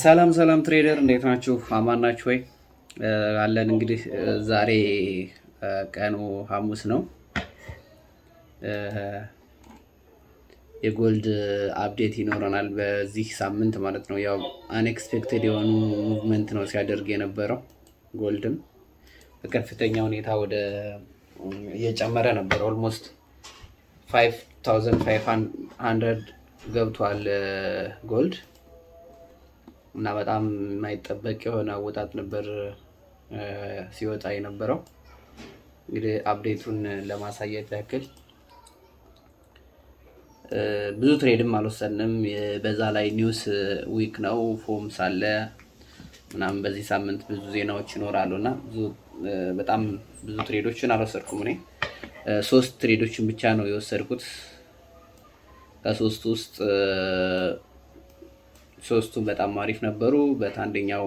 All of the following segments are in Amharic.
ሰላም ሰላም ትሬደር እንዴት ናችሁ? አማን ናችሁ ወይ? አለን እንግዲህ ዛሬ ቀኑ ሐሙስ ነው። የጎልድ አፕዴት ይኖረናል በዚህ ሳምንት ማለት ነው። ያው አንኤክስፔክትድ የሆኑ ሙቭመንት ነው ሲያደርግ የነበረው። ጎልድም በከፍተኛ ሁኔታ ወደ እየጨመረ ነበር። ኦልሞስት 5500 ገብቷል ጎልድ እና በጣም የማይጠበቅ የሆነ አወጣጥ ነበር ሲወጣ የነበረው። እንግዲህ አፕዴቱን ለማሳየት ያክል ብዙ ትሬድም አልወሰንም። በዛ ላይ ኒውስ ዊክ ነው፣ ፎምስ አለ ምናምን። በዚህ ሳምንት ብዙ ዜናዎች ይኖራሉ እና በጣም ብዙ ትሬዶችን አልወሰድኩም። እኔ 3 ትሬዶችን ብቻ ነው የወሰድኩት። ከሶስቱ ውስጥ ሶስቱ በጣም አሪፍ ነበሩ። በአንደኛው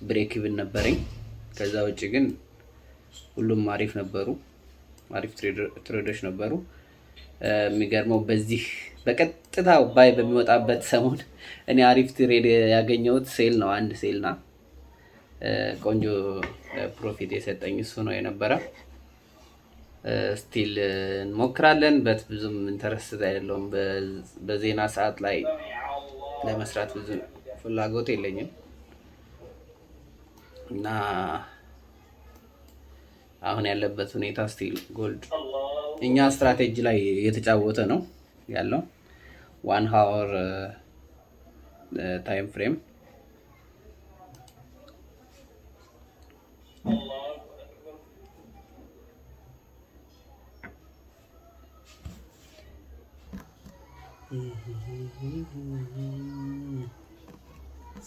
ብሬክ ኢቭን ነበረኝ። ከዛ ውጭ ግን ሁሉም አሪፍ ነበሩ፣ አሪፍ ትሬዶች ነበሩ። የሚገርመው በዚህ በቀጥታ ባይ በሚወጣበት ሰሞን እኔ አሪፍ ትሬድ ያገኘሁት ሴል ነው። አንድ ሴልና ቆንጆ ፕሮፊት የሰጠኝ እሱ ነው የነበረ። ስቲል እንሞክራለን በት ብዙም ኢንተረስት አይደለሁም። በዜና ሰዓት ላይ ለመስራት ብዙ ፍላጎት የለኝም እና አሁን ያለበት ሁኔታ ስቲል ጎልድ እኛ ስትራቴጂ ላይ የተጫወተ ነው ያለው 1 ሃወር ታይም ፍሬም